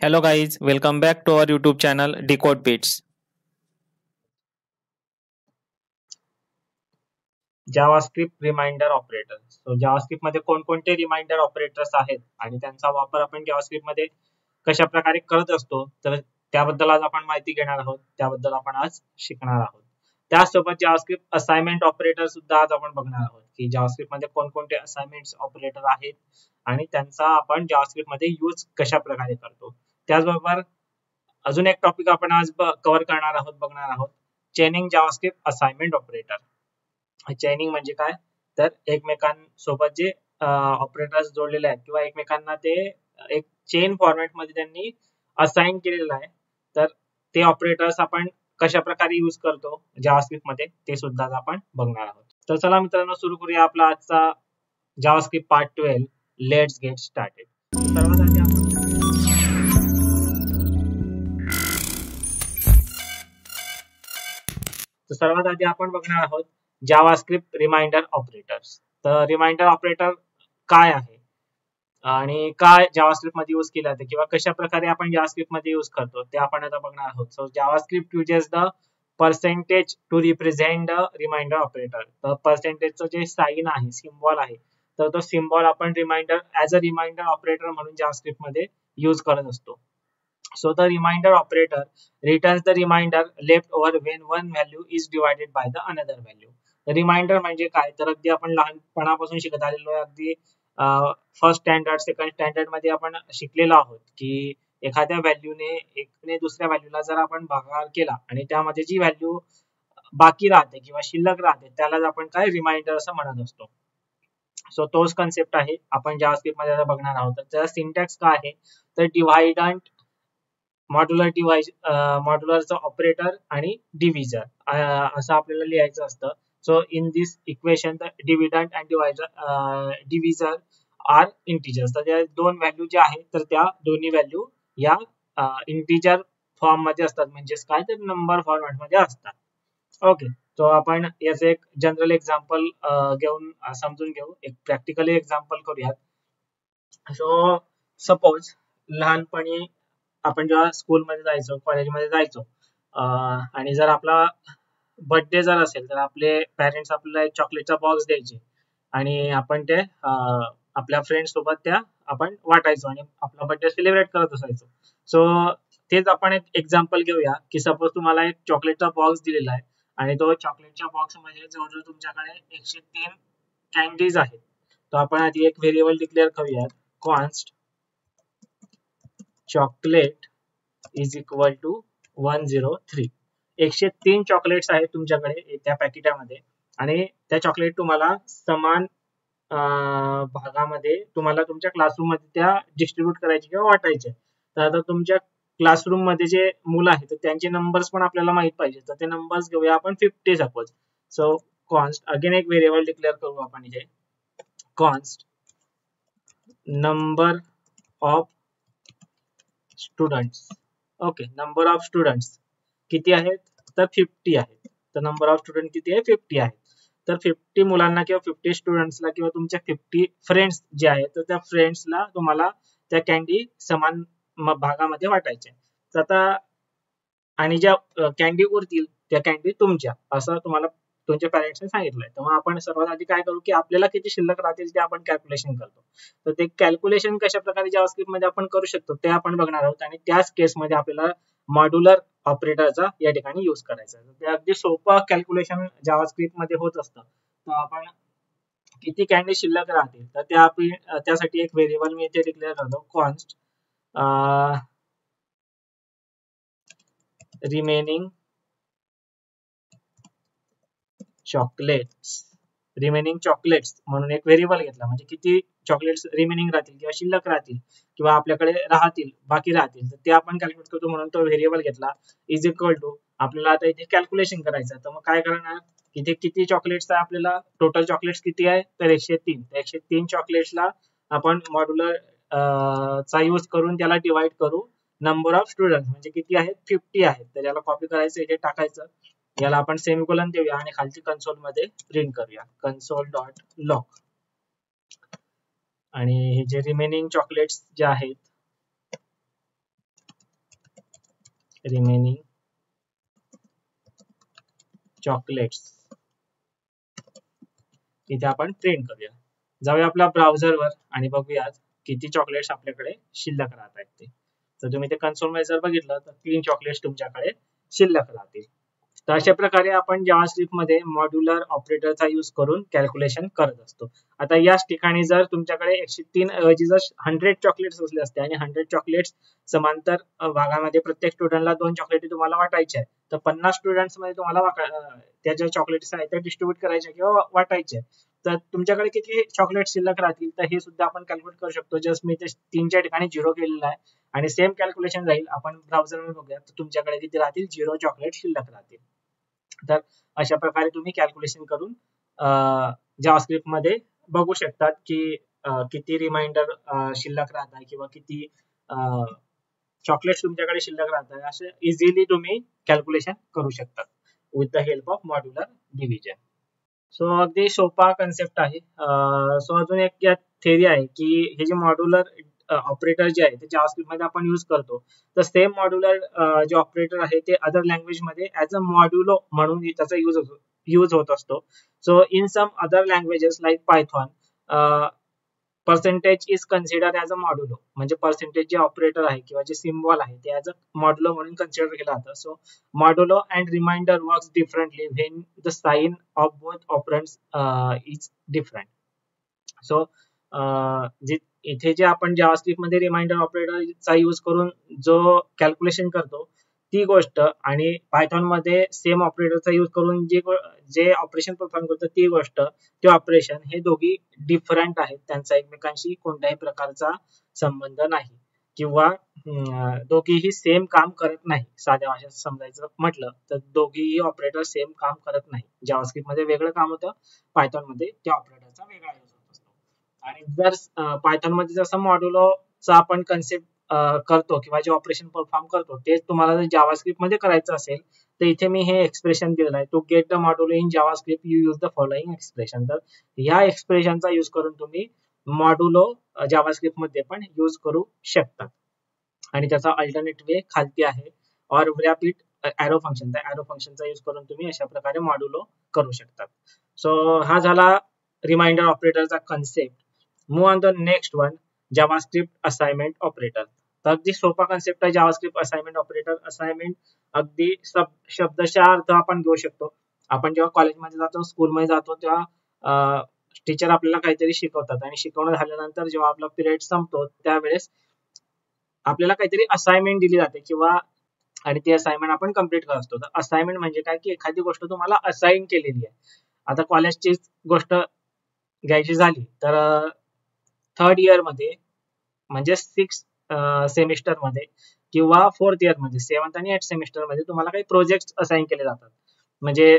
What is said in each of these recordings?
Hello guys, welcome back to our YouTube channel Decode Bits. JavaScript reminder operator. So JavaScript मध्ये कोणकोणते reminder operators आहेत आणि त्यांचा वापर आपण जावास्क्रिप्ट मध्ये कशा प्रकारे करत असतो, तर त्याबद्दल आज आपण माहिती घेणार आहोत. त्याबद्दल आपण आज शिकणार आहोत. त्यासोबत जावास्क्रिप्ट असाइनमेंट ऑपरेटर सुद्धा आज आपण बघणार आहोत की जावास्क्रिप्ट मध्ये कोणकोणते असाइनमेंट ऑपरेटर आहेत आणि त्यांचा आपण जावास्क्रिप्ट मध्ये यूज कशा प्रकारे करतो. त्याचबरोबर अजून एक टॉपिक आपण आज कव्हर करणार आहोत, बघणार आहोत, चेनिंग जावास्क्रिप्ट असाइनमेंट ऑपरेटर. चेनिंग म्हणजे काय, तर एकमेकांसोबत जे ऑपरेटर्स जोडलेले आहेत किंवा एकमेकांना ते एक चेन फॉर्मॅट मध्ये त्यांनी असाइन केलेलं आहे, तर ते ऑपरेटर्स आपण कशा प्रकारे यूज करतो जावास्क्रिप्ट मध्ये ते सुद्धा आपण बघणार आहोत. तर चला मित्रांनो, सुरू करूया आपला आजचा JavaScript part 12. Let's get started. सर्वात आधी आपण बघणार आहोत जावास्क्रिप्ट रिमाइंडर ऑपरेटर्स. तर रिमाइंडर ऑपरेटर काय आहे आणि काय जावास्क्रिप्ट मध्ये यूज केला जाते किंवा कशा प्रकारे आपण जावास्क्रिप्ट मध्ये यूज करतो ते आपण आता बघणार आहोत. So JavaScript uses the percentage to represent the reminder operator. तर पर्सेंटेजचं जे साइन आहे, सिम्बॉल आहे, तर तो सिम्बॉल आपण reminder as a reminder operator म्हणून जावास्क्रिप्ट मध्ये यूज करत असतो. So the reminder operator returns the reminder left over when one value is divided by the another value. Reminder म्हणजे काय, तर अगदी आपण लहानपणापासून शिकत आलेलो आहे. अगदी फर्स्ट स्टँडर्ड, सेकंड स्टँडर्ड मध्ये आपण शिकलेलो आहोत की एखाद्या व्हॅल्यूने एकने दुसऱ्या व्हॅल्यूला जर आपण भागाकार केला आणि त्यामध्ये जी व्हॅल्यू बाकी राहते किंवा शिल्लक राहते त्यालाच आपण काय रिमाइंडर असं म्हणत असतो. सो तोच कन्सेप्ट आहे आपण जावास्क्रिप्ट मध्ये आता बघणार आहोत. तर त्याचा सिंटॅक्स काय आहे, तर डिव्हाइडंट, मॉड्युलर डिव्हाइस, मॉड्युलरचं ऑपरेटर आणि डिव्हिजन असं आपल्याला लिहायचं असतं. So in this equation the dividend and division are integers. तर त्या दोन व्हॅल्यू ज्या आहेत तर त्या दोन्ही व्हॅल्यू या इंटिजर फॉर्म मध्ये असतात, म्हणजेच काय, तर नंबर फॉर्मॅट मध्ये असतात. ओके, तो आपण याचं एक जनरल एक्झाम्पल घेऊन समजून घेऊ, एक प्रॅक्टिकली एक्झाम्पल करूयात. सो सपोज लहानपणी आपण जेव्हा स्कूलमध्ये जायचो, कॉलेजमध्ये जायचो आणि जर आपला बर्थडे जर असेल तर आपले पेरेंट्स आपल्याला एक चॉकलेटचा बॉक्स द्यायचे आणि आपण ते आपल्या फ्रेंड्स सोबत त्या आपण वाटायचो आणि आपला बर्थडे सेलिब्रेट करत असायचो. सो तेच आपण एक एक्झाम्पल घेऊया की सपोज तुम्हाला एक चॉकलेटचा बॉक्स दिलेला आहे आणि तो चॉकलेटच्या बॉक्स मध्ये जवळजवळ तुमच्याकडे 103 कॅन्डीज आहेत. तर आपण आधी एक व्हेरिएबल डिक्लेअर करूयात, const chocolate is equal to 103. 103 chocolates आहेत तुमच्याकडे त्या पॅकेटामध्ये आणि त्या चॉकलेट तुम्हाला समान भागामध्ये तुम्हाला तुमच्या क्लासरूम मध्ये त्या डिस्ट्रीब्यूट करायचे किंवा वाटायचे. तर आता तुमच्या क्लासरूम मध्ये जे मुलं आहेत तर त्यांचे नंबर्स पण आपल्याला माहित पाहिजे. तर ते नंबर्स घेऊया आपण 50 सपोज. सो कॉन्स्ट, अगेन एक व्हेरिएबल डिक्लेअर करू आपण इथे, const number of students. Okay, number of students किती आहेत, तर 50 आहेत. तर नंबर ऑफ स्टुडंट किती आहे, 50 आहेत. तर 50 मुलांना किंवा 50 स्टुडंट्सला किंवा तुमच्या 50 फ्रेंड्स जे आहेत तर त्या फ्रेंड्सला तुम्हाला त्या कॅन्डी समान भागामध्ये वाटायच्या. तर आता आणि ज्या कॅन्डी उरतील त्या कॅन्डी तुमच्या, असं तुम्हाला तुमच्या पॅरेंट्सने सांगितलंय. तर आपण सर्वात आधी काय करू की आपल्याला किती शिल्लक राहतील ते आपण कॅल्क्युलेशन करतो. तर ते कॅल्क्युलेशन कशा प्रकारे जावास्क्रिप्ट मध्ये आपण करू शकतो ते आपण बघणार आहोत आणि त्याच केस मध्ये आपल्याला मॉड्युलर ऑपरेटरचा या ठिकाणी यूज करायचा. ते अगदी सोपं कॅल्क्युलेशन जावास्क्रिप्ट मध्ये होत असतं. तर आपण किती कॅन्डी शिल्लक राहतील तर त्यासाठी एक व्हेरिएबल मी इथे डिक्लेअर करतो, const remaining chocolates. Remaining chocolates म्हणून एक व्हेरिएबल घेतला, म्हणजे किती चॉकलेट्स रिमेनिंग राहतील किंवा शिल्लक राहतील किंवा आपल्याकडे राहतील, बाकी राहतील, तर ते आपण कॅल्क्युलेट करतो म्हणून तो व्हेरिएबल घेतला. इज इक्वल टू आपल्याला आता इथे कॅल्क्युलेशन करायचं. तर मग काय करणार, इथे किती चॉकलेट्स आहे, आपल्याला टोटल चॉकलेट्स किती आहे तर 103. 103 चॉकलेट्सला आपण मॉड्युलर चा यूज करून त्याला डिवाइड करू नंबर ऑफ स्टुडंट, म्हणजे किती आहेत, 50 आहेत. तर याला कॉपी करायचं, इथे टाकायचं, याला आपण सेमीकोलन देऊया आणि खालची कन्सोल मध्ये प्रिंट करूया, कन्सोल डॉट लॉग. आणि हे जे रिमेनिंग चॉकलेट्स जे आहेत रिमेनिंग चॉकलेट्स इथे आपण प्रिंट करूया. जाऊया आपल्या ब्राउझरवर आणि बघूया किती चॉकलेट्स आपल्याकडे शिल्लक राहत आहेत ते. तर तुम्ही ते कन्सोल मध्ये जर बघितलं तर 3 चॉकलेट्स तुमच्याकडे शिल्लक राहतील. तर अशा प्रकारे आपण जावास्क्रिप्ट मध्ये मॉड्युलर ऑपरेटरचा यूज करून कॅल्क्युलेशन करत असतो. आता याच ठिकाणी जर तुमच्याकडे 103 ऐवजी जर 100 चॉकलेट्स असले असते आणि 100 चॉकलेट्स समांतर भागामध्ये प्रत्येक स्टुडंटला 2 चॉकलेट तुम्हाला वाटायचे आहे, तर 50 स्टुडंट्स मध्ये तुम्हाला त्या ज्या चॉकलेट्स आहेत त्या डिस्ट्रीब्यूट करायच्या किंवा वाटायचे. तर तुमच्याकडे किती चॉकलेट शिल्लक राहतील तर हे सुद्धा आपण कॅल्क्युलेट करू शकतो. जस्ट मी ते 3च्या ठिकाणी 0 केलेलं आहे आणि सेम कॅल्क्युलेशन राहील. आपण ब्राउझरवर बघूया तर तुमच्याकडे किती राहतील, 0 चॉकलेट शिल्लक राहतील. तर अशा प्रकारे तुम्ही कॅल्क्युलेशन करून जावास्क्रिप्ट मध्ये बघू शकतात की किती रिमाइंडर शिल्लक राहत आहे किंवा किती चॉकलेट्स तुमच्याकडे शिल्लक राहत आहे, असे इझिली तुम्ही कॅल्क्युलेशन करू शकता with the help of modular division. So अगदी सोपा कन्सेप्ट आहे. सो अजून एक यात थेरी आहे की हे जे मॉड्युलर ऑपरेटर जे आहे ते जावास्क्रिप्ट मध्ये आपण यूज करतो, तर सेम मॉड्युलर जे ऑपरेटर आहे ते अदर लँग्वेज मध्ये ऍज अ मॉड्युलो म्हणून त्याचा यूज होत असतो. So in some other languages like Python percentage is consider as a modulo, म्हणजे पर्सेंटेज जे ऑपरेटर आहे किंवा जे सिम्बॉल आहे ते ऍज अ मॉड्युलो म्हणून कन्सिडर केलं जातं. So modulo and reminder works differently when the sign of both operands is different. So इथे जे आपण जावास्क्रिप्ट मध्ये रिमाइंडर ऑपरेटरचा यूज करून जो कॅल्क्युलेशन करतो ती गोष्ट आणि पायथॉन मध्ये सेम ऑपरेटरचा यूज करून जे ऑपरेशन परफॉर्म करतो ती गोष्ट, ते ऑपरेशन हे दोघी डिफरंट आहेत. त्यांचा एकमेकांशी कोणत्याही प्रकारचा संबंध नाही किंवा दोघीही सेम काम करत नाही. साध्या भाषेत समजायचं म्हटलं तर दोघीही ऑपरेटर सेम काम करत नाही. जावास्क्रिप्ट मध्ये वेगळं काम होतं, पायथॉन मध्ये त्या ऑपरेटरचा वेगळा यूज होत असतो. आणि जर पायथॉन मध्ये जसं मॉड्युलोचा आपण कन्सेप्ट करतो किंवा जे ऑपरेशन परफॉर्म करतो तेच तुम्हाला जर जावास्क्रिप्ट मध्ये करायचं असेल तर इथे मी हे एक्सप्रेशन दिलेलं आहे, to get the modulo in JavaScript you use the following expression. तर या एक्सप्रेशनचा यूज करून तुम्ही मॉड्युलो जावास्क्रिप्ट मध्ये पण यूज करू शकता. आणि त्याचा अल्टरनेट वे खालती आहे, और रॅपिड एरो फंक्शन, त्या एरो फंक्शनचा यूज करून तुम्ही अशा प्रकारे मॉड्युलो करू शकता. सो हा झाला रिमाइंडर ऑपरेटरचा concept. Move on the next one, JavaScript assignment operator. तर अगदी सोपा कन्सेप्ट आहे जावास्क्रिप्ट असाइनमेंट ऑपरेटर. असाइनमेंट अगदी शब्दशः अर्थ आपण घेऊ शकतो. आपण जेव्हा कॉलेजमध्ये जातो, स्कूलमध्ये जातो, तेव्हा टीचर आपल्याला काहीतरी शिकवतात आणि शिकवणं झाल्यानंतर जेव्हा आपला पिरियड संपतो त्यावेळेस आपल्याला काहीतरी असाइनमेंट दिली जाते किंवा आणि ती असाइनमेंट आपण कम्प्लीट करत असतो. तर असाइनमेंट म्हणजे काय की एखादी गोष्ट तुम्हाला असाइन केलेली आहे. आता कॉलेजची गोष्ट घ्यायची झाली तर 3rd इयर मध्ये म्हणजे 6 सेमिस्टर मध्ये किंवा 4th इयर मध्ये 7th आणि 8th सेमिस्टर मध्ये तुम्हाला काही प्रोजेक्ट असाइन केले जातात. म्हणजे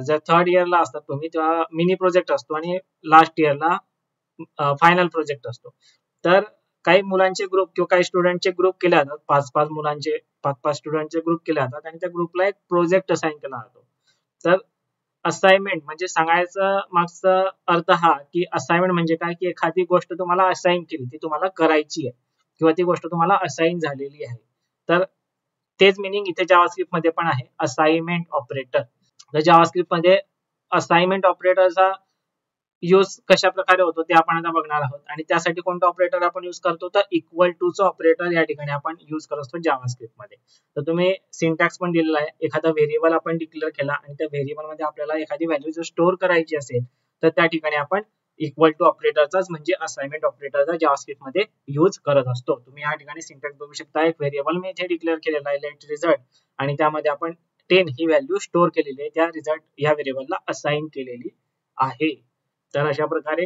जर 3rd इयरला असतात तुम्ही तेव्हा मिनी प्रोजेक्ट असतो आणि लास्ट इयरला फायनल प्रोजेक्ट असतो. तर काही मुलांचे ग्रुप किंवा काही स्टुडंटचे ग्रुप केले जातात, 5-5 मुलांचे 5-5 स्टुडंटचे ग्रुप केले जातात आणि त्या ग्रुपला एक प्रोजेक्ट असाइन केला जातो. तर असाइनमेंट म्हणजे सांगायचं मागचा अर्थ हा की असाइनमेंट म्हणजे काय की एखादी गोष्ट तुम्हाला असाइन केली, ती तुम्हाला करायची आहे किंवा ती गोष्ट तुम्हाला असाइन झालेली आहे. तर तेच मिनिंग इथे जावास्क्रिप्ट मध्ये पण आहे, असाइनमेंट ऑपरेटर. तर जावास्क्रिप्ट मध्ये असाइनमेंट ऑपरेटरचा यूज कशा प्रकारे होतो ते आपण आता बघणार आहोत. आणि त्यासाठी कोणतं ऑपरेटर आपण यूज करतो तर इक्वल टू चं ऑपरेटर या ठिकाणी आपण यूज करत असतो जावास्क्रिप्ट मध्ये. तर तुम्ही सिंटॅक्स पण दिलेला आहे, एखादा व्हेरिएबल आपण डिक्लेअर केला आणि त्या व्हेरिएबल मध्ये आपल्याला एखादी व्हॅल्यू जर स्टोअर करायची असेल तर त्या ठिकाणी आपण इक्वल टू ऑपरेटरचाच म्हणजे असाइनमेंट ऑपरेटरचा जावास्क्रिप्ट मध्ये यूज करत असतो. तुम्ही या ठिकाणी सिंटॅक्स बघू शकता, एक व्हेरिएबल मी इथे डिक्लेअर केलेला आहे लेट रिझल्ट आणि त्यामध्ये आपण 10 ही व्हॅल्यू स्टोअर केलेली आहे, त्या रिझल्ट या व्हेरिएबलला असाइन केलेली आहे. तर अशा प्रकारे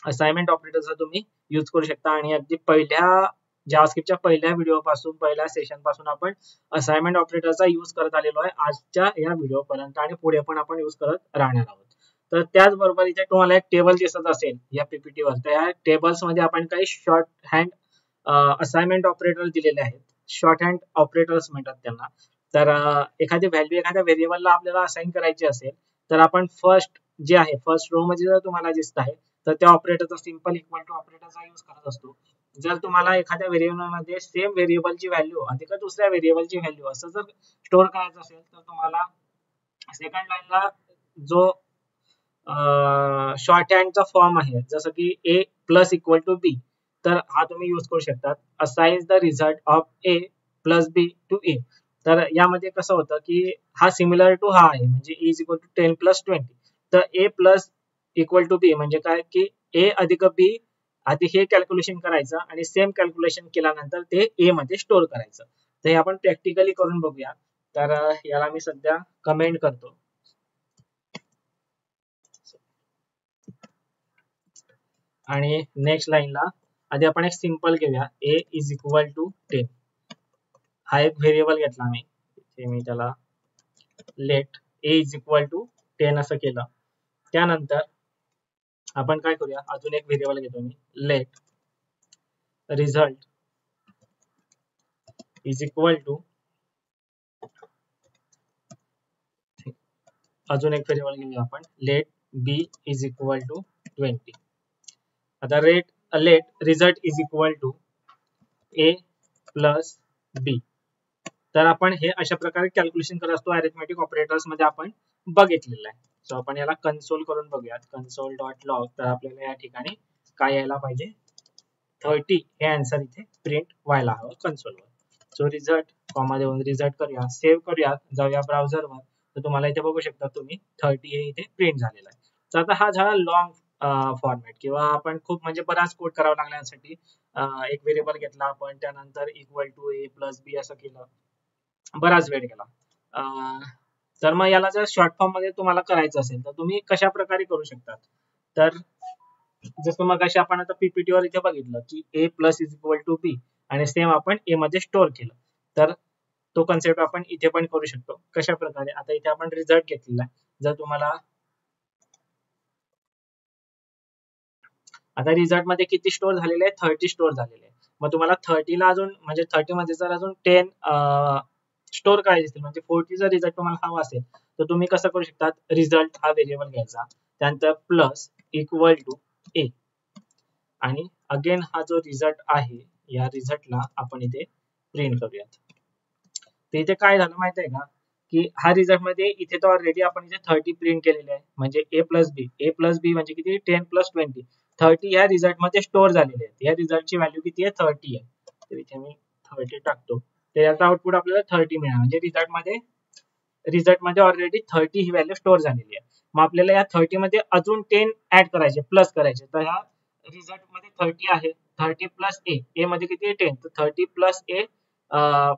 असाइनमेंट ऑपरेटरचा तुम्ही यूज करू शकता. आणि अगदी पहिल्या जावास्क्रिप्टच्या पहिल्या व्हिडिओ पासून, पहिल्या सेशन पासून आपण असाइनमेंट ऑपरेटरचा यूज करत आलेलो आहे आजच्या या व्हिडिओ पर्यंत आणि पुढे पण आपण यूज करत राहणार आहोत. तर त्याचबरोबर इथे तुम्हाला एक टेबल दिसत असेल या पीपीटी वर, तर या टेबल्स मध्ये आपण काही शॉर्ट हँड असाइनमेंट ऑपरेटर दिलेले आहेत. शॉर्ट हँड ऑपरेटर्स म्हणतात त्यांना. तर एखादी व्हॅल्यू एखाद्या व्हेरिएबलला आपल्याला असाइन करायची असेल तर आपण फर्स्ट रो मध्ये जर तुम्हाला दिसत आहे तर त्या ऑपरेटरचा सिंपल इक्वल टू ऑपरेटरचा यूज करत असतो. जर तुम्हाला एखाद्या व्हेरिएबल मध्ये सेम व्हेरिएबलची व्हॅल्यू अधिक दुसऱ्या व्हेरिएबलची व्हॅल्यू असं जर स्टोअर करायचं असेल तर तुम्हाला सेकंड लाईनला जो शॉर्ट हँडचा फॉर्म आहे जसं की A plus equal to B, तर हा तुम्ही यूज करू शकता. Assign the result of A plus B to A. तर यामध्ये कसं होतं की हा सिमिलर टू हा आहे म्हणजे ए इज इक्वल टू 10 प्लस 20. तर ए प्लस इक्वल टू बी म्हणजे काय की ए अधिक बी आधी हे कॅल्क्युलेशन करायचं आणि सेम कॅल्क्युलेशन केल्यानंतर ते ए मध्ये स्टोअर करायचं. तर हे आपण प्रॅक्टिकली करून बघूया. तर याला मी सध्या कमेंट करतो. आणि नेक्स्ट लाईनला आधी आपण एक सिंपल घेऊया ए इज इक्वल टू 10. हा एक व्हेरिएबल घेतला मी त्याला let A is equal to 10 असं केलं. त्यानंतर आपण काय करूया अजून एक व्हेरिएबल घेतो मी let result is equal to अजून एक व्हेरिएबल घेऊया आपण let B is equal to 20. आता let result is equal to A plus B. तर आपण हे अशा प्रकारे कॅल्क्युलेशन करत असतो अरिथमेटिक ऑपरेटर्स मध्ये आपण बघितलेलं आहे. सो आपण याला कन्सोल करून बघूयात. Console dot log. तर आपल्याला या ठिकाणी काय यायला पाहिजे 30 हे आन्सर इथे प्रिंट व्हायला हवं कन्सोलवर. सो रिझल्ट कॉमा देऊन रिझल्ट करूया, सेव्ह करूया, जाऊया ब्राउझरवर. तर तुम्हाला इथे बघू शकता तुम्ही 30 हे इथे प्रिंट झालेलं आहे. तर आता हा झाला लॉंग फॉर्मॅट किंवा आपण खूप म्हणजे बराच कोड करावा लागण्यासाठी एक व्हेरिएबल घेतला आपण त्यानंतर इक्वल टू ए प्लस बी असं केलं, बराच वेळ गेला. तर मग याला जर शॉर्ट फॉर्म मध्ये तुम्हाला करायचं असेल तर तुम्ही कशा प्रकारे करू शकता. तर जसं मग अशी आपण आता पीपीटी वर इथे बघितलं की A plus is equal to बी आणि सेम आपण ए मध्ये स्टोअर केलं. तर तो कन्सेप्ट आपण इथे पण करू शकतो. कशा प्रकारे आता इथे आपण रिझल्ट घेतलेला आहे. जर तुम्हाला आता रिझल्ट मध्ये किती स्टोअर झालेले आहे 30 स्टोअर झालेले आहे. मग तुम्हाला 30 ला अजून म्हणजे 30 मध्ये जर अजून 10 स्टोअर करायचे असतील म्हणजे 40 चा रिझल्ट तुम्हाला हवा असेल तर तुम्ही कसं करू शकता रिझल्ट हा व्हेरिएबल घ्यायचा त्यानंतर प्लस इक्वल टू ए आणि अगेन हा जो रिझल्ट आहे या रिझल्टला आपण इथे प्रिंट करूयात. तर इथे काय झालं माहिती आहे का की हा रिझल्ट मध्ये इथे तर ऑलरेडी आपण इथे 30 प्रिंट केलेले आहे म्हणजे ए प्लस बी म्हणजे किती 10 प्लस 20 30 या रिझल्ट मध्ये स्टोअर झालेले आहेत. या रिझल्टची व्हॅल्यू किती आहे 30 आहे. तर इथे मी 30 टाकतो तर याचा आउटपुट आपल्याला 30 मिळणार म्हणजे रिझल्ट मध्ये ऑलरेडी 30 ही व्हॅल्यू स्टोअर झालेली आहे. मग आपल्याला या 30 मध्ये अजून 10 ऍड करायचे प्लस करायचे. तर ह्या रिझल्ट मध्ये 30 आहे 30 प्लस ए मध्ये किती आहे 10 तर 30 प्लस ए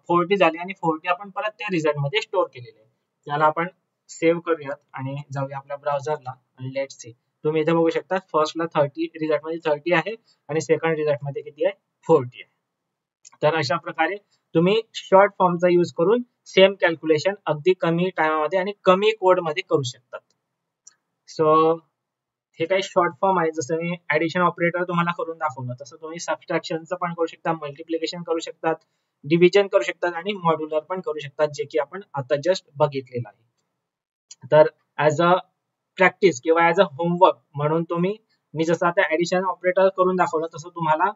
40 झाले आणि 40 आपण परत त्या रिझल्ट मध्ये स्टोअर केलेले आहे. त्याला आपण सेव्ह करूयात आणि जाऊया आपल्या ब्राउझरला आणि लेट्स सी. तुम्ही इथे बघू शकता फर्स्टला 30 रिझल्ट मध्ये 30 आहे आणि सेकंड रिझल्ट मध्ये किती आहे 40 आहे. तर अशा प्रकारे तुम्ही शॉर्ट फॉर्मचा यूज करून सेम कॅल्क्युलेशन अगदी कमी टाइममध्ये आणि कमी कोड मध्ये करू शकतात. सो हे काही शॉर्ट फॉर्म आहे. जसं मी ऍडिशन ऑपरेटर तुम्हाला करून दाखवलं तसं तुम्ही सबट्रॅक्शनचं पण करू शकता, मल्टिप्लिकेशन करू शकतात, डिव्हिजन करू शकतात आणि मॉड्युलर पण करू शकतात जे की आपण आता जस्ट बघितलेलं आहे. तर ऍज अ प्रॅक्टिस किंवा ऍज अ होमवर्क म्हणून मी जसं आता ऍडिशन ऑपरेटर करून दाखवलं तसं तुम्हाला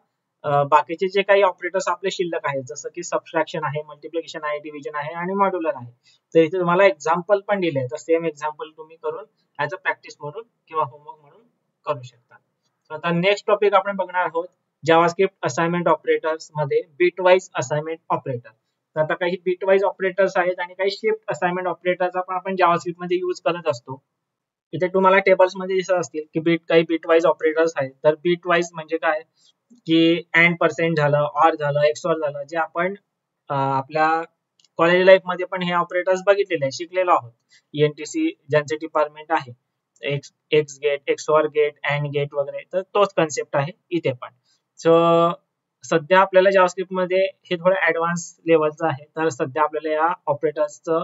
बाकीचे जे काही ऑपरेटर्स आपले शिल्लक आहेत जसं की सबट्रॅक्शन आहे, मल्टिप्लिकेशन आहे, डिव्हिजन आहे आणि मॉड्युलर आहे. तर इथे तुम्हाला एक्झाम्पल पण दिले आहे. तर सेम एक्झाम्पल तुम्ही करून ऍज अ प्रॅक्टिस म्हणून किंवा होमवर्क म्हणून करू शकता. तर आता नेक्स्ट टॉपिक आपण बघणार आहोत जावास्क्रिप्ट असाइनमेंट ऑपरेटर्स मध्ये बिटवाईज असाइनमेंट ऑपरेटर. तर आता काही बिटवाईज ऑपरेटर्स आहेत आणि काही शिफ्ट असाइनमेंट ऑपरेटर्स आपण जावास्क्रिप्ट मध्ये यूज करत असतो. इथे तुम्हाला टेबल्स मध्ये दिसत असतील की काही बिटवाईज ऑपरेटर्स आहेत. तर बिटवाईज म्हणजे काय की अँड पर्सेंट झालं, ऑर झालं, एक्सऑर झालं जे आपण आपल्या कॉलेज लाईफ मध्ये पण हे ऑपरेटर्स बघितलेले आहे, शिकलेलो आहोत. ENTC ज्यांचे डिपार्टमेंट आहे X gate, XOR gate, AND gate वगैरे तर तोच कन्सेप्ट आहे इथे पण. सो सध्या आपल्याला जावास्क्रिप्ट मध्ये हे थोडं ऍडव्हान्स लेवलचं आहे. तर सध्या आपल्याला या ऑपरेटर्सचं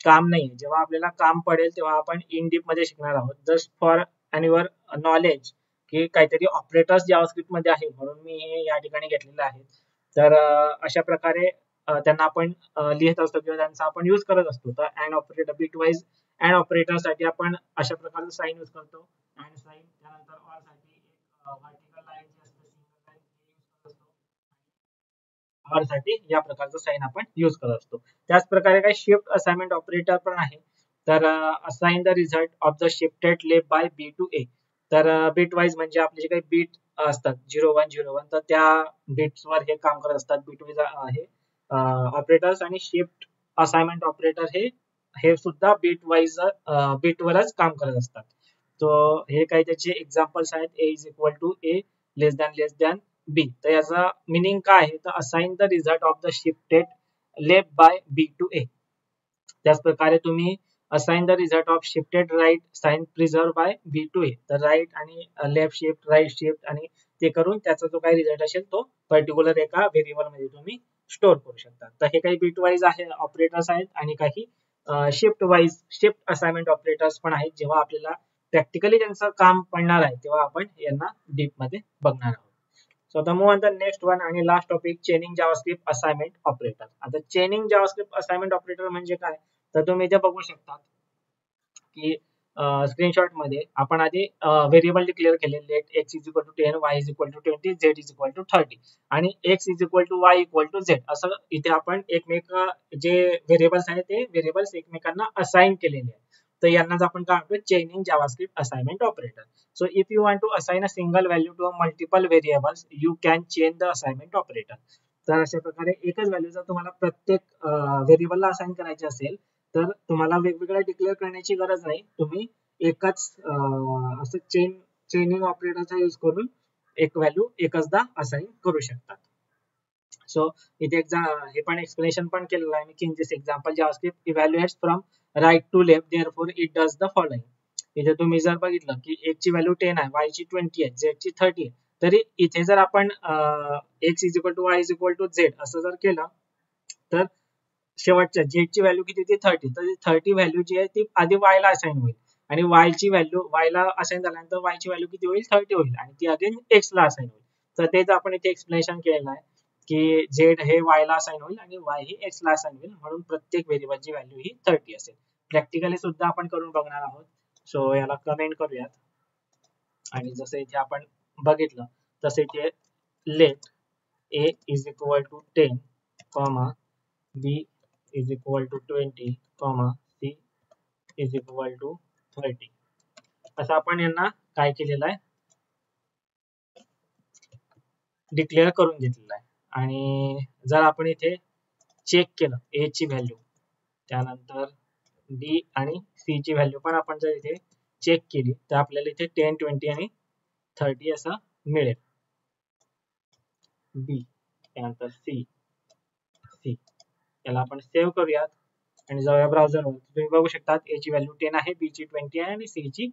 काम नाही. जेव्हा आपल्याला काम पडेल तेव्हा आपण इन डीप मध्ये शिकणार आहोत. जस्ट फॉर युअर नॉलेज की काहीतरी ऑपरेटर्स जावास्क्रिप्ट मध्ये आहे म्हणून मी हे या ठिकाणी घेतलेलं आहे. तर अशा प्रकारे त्यांना आपण लिहित असतो किंवा त्यांचा आपण युज करत असतो. तर and operator bitwise and operator साठी आपण अशा प्रकारचं साइन यूज करतो. अँड साइन त्यानंतर ऑर साठी एक व्हर्टिकल लाईन जी असते सिंगल लाईन यूज करत असतो. ऑर साठी या प्रकारचं साइन आपण यूज करत असतो. त्याच प्रकारे काही शिफ्ट असाइनमेंट ऑपरेटर पण आहे. तर assign the result of the shifted left by B to A. तर बीट वाईज म्हणजे आपले जे काही बीट असतात 0101 तर त्या बिट्स वर हे काम करत असतात. बीट वाईज हे ऑपरेटर्स आणि शिफ्ट असाइनमेंट ऑपरेटर हे सुद्धा बीट वरच काम करत असतात. तो हे काही त्याचे एक्झाम्पल्स आहेत. A is equal to A less than B. तर याचा मिनिंग काय आहे तर assign the result of the shifted left by B to A. त्याच प्रकारे तुम्ही assign the result of shifted right sign preserve by B to A. तर right आणि लेफ्ट शिफ्ट राईट शिफ्ट आणि ते करून त्याचा जो काही रिझल्ट असेल तो पर्टिक्युलर एका व्हेरिएबल मध्ये तुम्ही स्टोअर करू शकता. तर हे काही बिट वाईज आहे ऑपरेटर्स आहेत आणि काही शिफ्ट असाइनमेंट ऑपरेटर्स पण आहेत. जेव्हा आपल्याला प्रॅक्टिकली त्यांचं काम पडणार आहे तेव्हा आपण यांना डीप मध्ये बघणार आहोत. सो आता move on the next one आणि last topic chaining JavaScript assignment operator. आता चेनिंग जावास्क्रिप्ट असाइनमेंट ऑपरेटर म्हणजे काय तर तुम्ही इथे बघू शकता की स्क्रीनशॉट मध्ये आपण आधी व्हेरिएबल डिक्लेअर केले let x is equal to 10 y is equal to 20 z is equal to 30 आणि x is equal to y equal to z असं इथे आपण जे व्हेरिएबल्स आहेत ते व्हेरिएबल्स एकमेकांना असाइन केलेले आहेत. तर यांनाच आपण काय म्हणतो chaining JavaScript assignment operator. So if you want to assign a single value to multiple variables you can change the assignment operator. तर अशा प्रकारे एकच व्हॅल्यू जर तुम्हाला प्रत्येक व्हेरिएबलला असाइन करायची असेल तर तुम्हाला वेगवेगळ्या डिक्लेअर करण्याची गरज नाही. तुम्ही एकच असं चेनिंग ऑपरेटरचा यूज करून एक व्हॅल्यू एकचदा असाइन करू शकता. सो इथे हे पण एक्सप्लेनेशन पण केलेलं आहे मी की in this example JavaScript evaluates from right to left therefore it does the following. इथे तुम्ही जर बघितलं की x ची व्हॅल्यू 10 आहे, y ची 20 आहे, z ची 30 आहे, तरी इथे जर आपण x is equal to y is equal to z असं जर केलं तर शेवटच्या z ची व्हॅल्यू किती ती 30. तर 30 व्हॅल्यू जी आहे ती आधी y ला असाइन होईल आणि y ची व्हॅल्यू y ला असाइन झाल्यानंतर y ची व्हॅल्यू किती होईल 30 होईल आणि ती अगेन x ला असाइन होईल. तर तेच आपण इथे एक्सप्लेनेशन केलेलं आहे की z हे y ला असाइन होईल आणि y हे x ला असाइन होईल म्हणून प्रत्येक व्हेरिएबलची व्हॅल्यू ही 30 असेल. प्रॅक्टिकली सुद्धा आपण करून बघणार आहोत. सो याला कमेंट करूयात आणि जसं इथे आपण बघितलं तसं इथे let a is equal to 10 comma b is equal to 20, c is equal to 30 असं आपण यांना काय केलेलं आहे डिक्लेअर करून घेतलेलं आहे. आणि जर आपण इथे चेक केलं a ची व्हॅल्यू त्यानंतर b आणि c ची व्हॅल्यू पण आपण जर इथे चेक केली तर आपल्याला इथे 10, 20 आणि 30 असं मिळेल. b त्यानंतर c याला आपण सेव्ह करूयात आणि जाऊया ब्राउझरवर. तुम्ही बघू शकता a ची व्हॅल्यू 10 आहे, b ची 20 आहे आणि c ची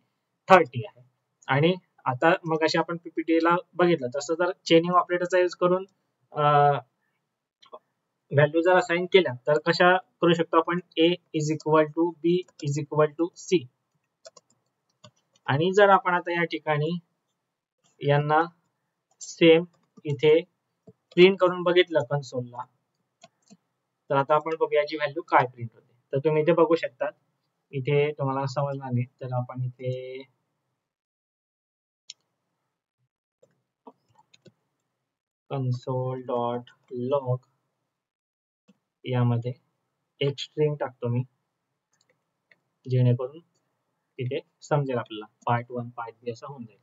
30 आहे. आणि आता मग अशी आपण पीपीटी ला बघितलं तसं जर चेनिंग ऑपरेटरचा यूज करून व्हॅल्यू जर असाइन केल्या तर कशा करू शकतो आपण a is equal to b is equal to c. आणि जर आपण आता या ठिकाणी यांना सेम इथे प्रिंट करून बघितलं कन्सोलला तर आता आपण बघूया याची व्हॅल्यू काय प्रिंट होते. तर तुम्ही इथे बघू शकता इथे तुम्हाला समजणार नाही तर आपण इथे console.log यामध्ये एक स्ट्रिंग टाकतो मी जेणेकरून इथे समजेल आपल्याला पार्ट 1 पार्ट बी असं होऊन जाईल.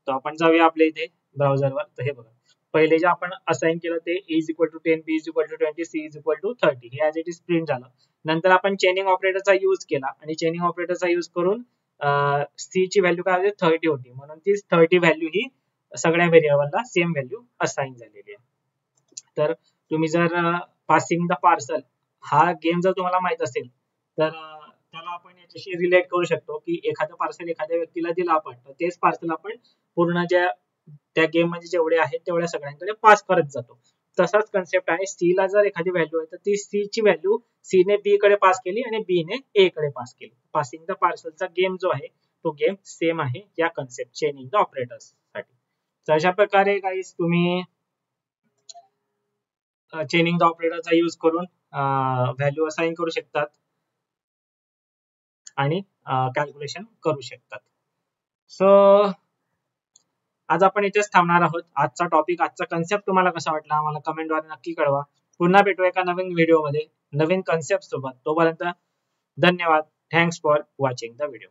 तर आपण जाऊया आपल्या इथे ब्राउझरवर. तर हे बघा पहिले जे आपण असाइन केलं ते a is equal to 10 b is equal to 20 c is equal to 30 हे ॲज इट इज प्रिंट झालं. नंतर आपण चेनिंग ऑपरेटरचा यूज केला आणि चेनिंग ऑपरेटरचा यूज करून c ची व्हॅल्यू काय होती 30 होती म्हणून ती 30 व्हॅल्यू ही सगळ्या व्हेरिएबलला सेम व्हॅल्यू असाइन झालेली आहे. तर तुम्ही जर पासिंग द पार्सल हा गेम जर तुम्हाला माहित असेल तर त्याला आपण याच्याशी रिलेट करू शकतो की एखादं पार्सल एखाद्या व्यक्तीला दिलं आपण तर तेच पार्सल आपण पूर्ण त्या गेम मध्ये जेवढे आहेत तेवढ्या सगळ्यांकडे पास करत जातो. तसाच कन्सेप्ट आहे सी ला जर एखादी व्हॅल्यू आहे तर ती सी ची व्हॅल्यू सी ने बी कडे पास केली आणि बी ने ए कडे पास केली. पासिंग द पार्सलचा गेम जो आहे तो गेम सेम आहे या कन्सेप्ट चेनिंग द ऑपरेटर्स साठी. तर अशा प्रकारे गाईज तुम्ही चेनिंग द ऑपरेटरचा यूज करून व्हॅल्यू असाइन करू शकतात आणि कॅल्क्युलेशन करू शकतात. सो आज आपण इथेच थांबणार आहोत. आजचा टॉपिक आजचा कन्सेप्ट तुम्हाला कसा वाटला आम्हाला कमेंटद्वारे नक्की कळवा. पुन्हा भेटू एका नवीन व्हिडिओ मध्ये नवीन कन्सेप्ट सोबत. तोपर्यंत धन्यवाद. Thanks for watching the video.